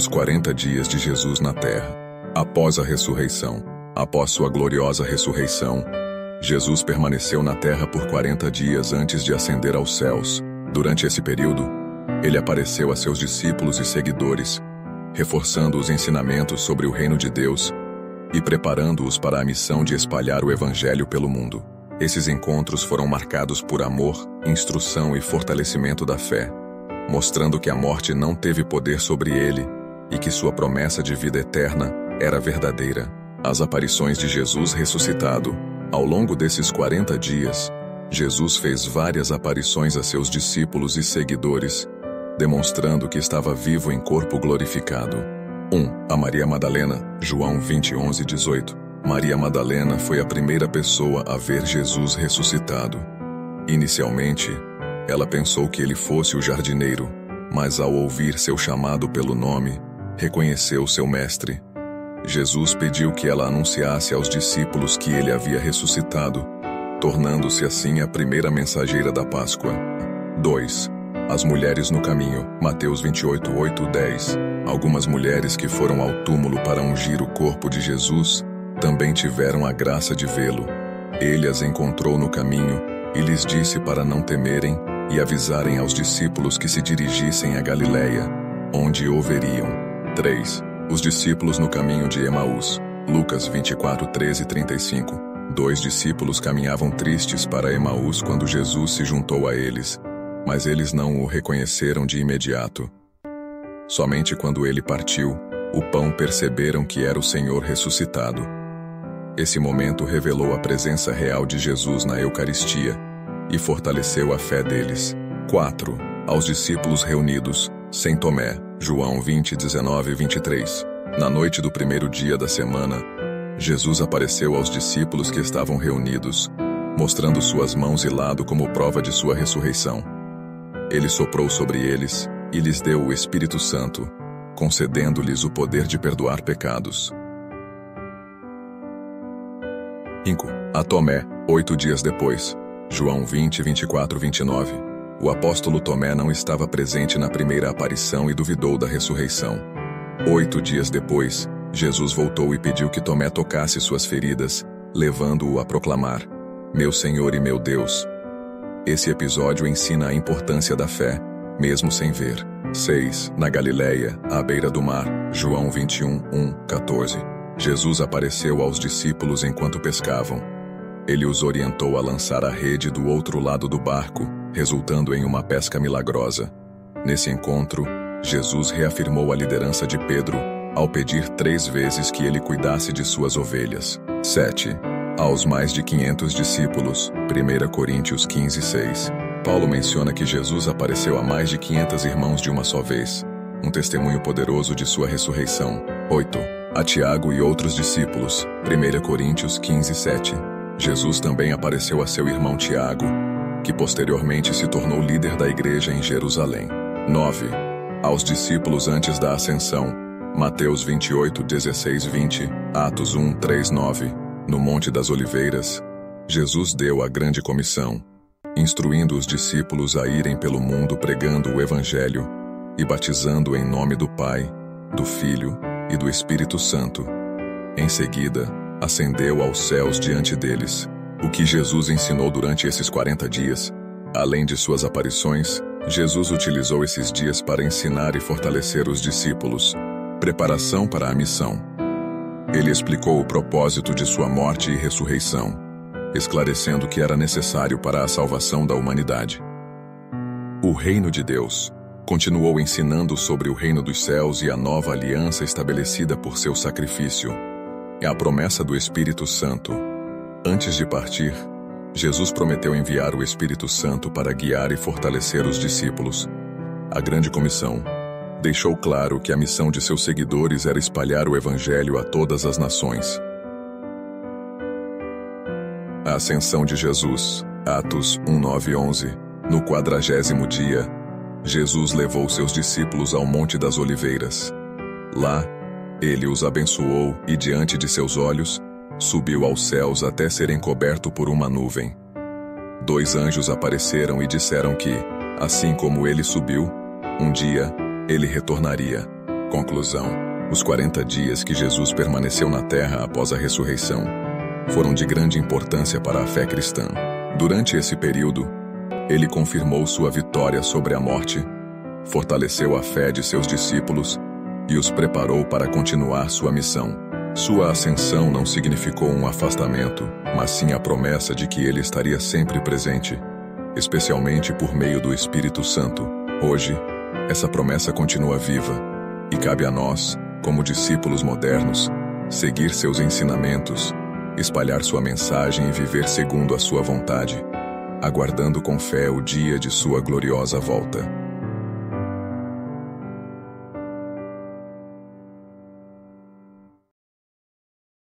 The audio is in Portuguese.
Os 40 dias de Jesus na terra. Após a ressurreição. Após sua gloriosa ressurreição, Jesus permaneceu na terra por 40 dias antes de ascender aos céus. Durante esse período, ele apareceu a seus discípulos e seguidores, reforçando os ensinamentos sobre o reino de Deus e preparando-os para a missão de espalhar o evangelho pelo mundo. Esses encontros foram marcados por amor, instrução e fortalecimento da fé, mostrando que a morte não teve poder sobre ele e que sua promessa de vida eterna era verdadeira. As aparições de Jesus ressuscitado. Ao longo desses 40 dias, Jesus fez várias aparições a seus discípulos e seguidores, demonstrando que estava vivo em corpo glorificado. 1. A Maria Madalena, João 20:11-18. Maria Madalena foi a primeira pessoa a ver Jesus ressuscitado. Inicialmente, ela pensou que ele fosse o jardineiro, mas ao ouvir seu chamado pelo nome, reconheceu seu mestre. Jesus pediu que ela anunciasse aos discípulos que ele havia ressuscitado, tornando-se assim a primeira mensageira da Páscoa. 2. As mulheres no caminho, Mateus 28:8-10. Algumas mulheres que foram ao túmulo para ungir o corpo de Jesus também tiveram a graça de vê-lo. Ele as encontrou no caminho e lhes disse para não temerem e avisarem aos discípulos que se dirigissem a Galiléia, onde o veriam. 3. Os discípulos no caminho de Emaús, Lucas 24:13-35. 2 discípulos caminhavam tristes para Emaús quando Jesus se juntou a eles, mas eles não o reconheceram de imediato. Somente quando ele partiu o pão perceberam que era o Senhor ressuscitado. Esse momento revelou a presença real de Jesus na Eucaristia e fortaleceu a fé deles. 4. Aos discípulos reunidos, sem Tomé, João 20:19-23. Na noite do primeiro dia da semana, Jesus apareceu aos discípulos que estavam reunidos, mostrando suas mãos e lado como prova de sua ressurreição. Ele soprou sobre eles e lhes deu o Espírito Santo, concedendo-lhes o poder de perdoar pecados. 5. A Tomé, 8 dias depois, João 20:24-29. O apóstolo Tomé não estava presente na primeira aparição e duvidou da ressurreição. 8 dias depois, Jesus voltou e pediu que Tomé tocasse suas feridas, levando-o a proclamar: "Meu Senhor e meu Deus." Esse episódio ensina a importância da fé, mesmo sem ver. 6. Na Galiléia, à beira do mar, João 21:1-14. Jesus apareceu aos discípulos enquanto pescavam. Ele os orientou a lançar a rede do outro lado do barco, resultando em uma pesca milagrosa. Nesse encontro, Jesus reafirmou a liderança de Pedro, ao pedir 3 vezes que ele cuidasse de suas ovelhas. 7. Aos mais de 500 discípulos, 1 Coríntios 15:6. Paulo menciona que Jesus apareceu a mais de 500 irmãos de uma só vez, um testemunho poderoso de sua ressurreição. 8. A Tiago e outros discípulos, 1 Coríntios 15:7. Jesus também apareceu a seu irmão Tiago, que posteriormente se tornou líder da igreja em Jerusalém. 9. Aos discípulos antes da ascensão, Mateus 28:16-20, Atos 1:3-9. No Monte das Oliveiras, Jesus deu a grande comissão, instruindo os discípulos a irem pelo mundo pregando o Evangelho e batizando em nome do Pai, do Filho e do Espírito Santo. Em seguida, ascendeu aos céus diante deles. O que Jesus ensinou durante esses 40 dias, além de suas aparições, Jesus utilizou esses dias para ensinar e fortalecer os discípulos. Preparação para a missão. Ele explicou o propósito de sua morte e ressurreição, esclarecendo que era necessário para a salvação da humanidade. O Reino de Deus. Continuou ensinando sobre o reino dos céus e a nova aliança estabelecida por seu sacrifício. É a promessa do Espírito Santo. Antes de partir, Jesus prometeu enviar o Espírito Santo para guiar e fortalecer os discípulos. A grande comissão deixou claro que a missão de seus seguidores era espalhar o Evangelho a todas as nações. A ascensão de Jesus, Atos 1:9-11. No 40º dia, Jesus levou seus discípulos ao Monte das Oliveiras. Lá, ele os abençoou e, diante de seus olhos, subiu aos céus até ser encoberto por uma nuvem. 2 anjos apareceram e disseram que, assim como ele subiu, um dia, ele retornaria. Conclusão: os 40 dias que Jesus permaneceu na terra após a ressurreição foram de grande importância para a fé cristã. Durante esse período, ele confirmou sua vitória sobre a morte, fortaleceu a fé de seus discípulos e os preparou para continuar sua missão. Sua ascensão não significou um afastamento, mas sim a promessa de que ele estaria sempre presente, especialmente por meio do Espírito Santo. Hoje, essa promessa continua viva, e cabe a nós, como discípulos modernos, seguir seus ensinamentos, espalhar sua mensagem e viver segundo a sua vontade, aguardando com fé o dia de sua gloriosa volta.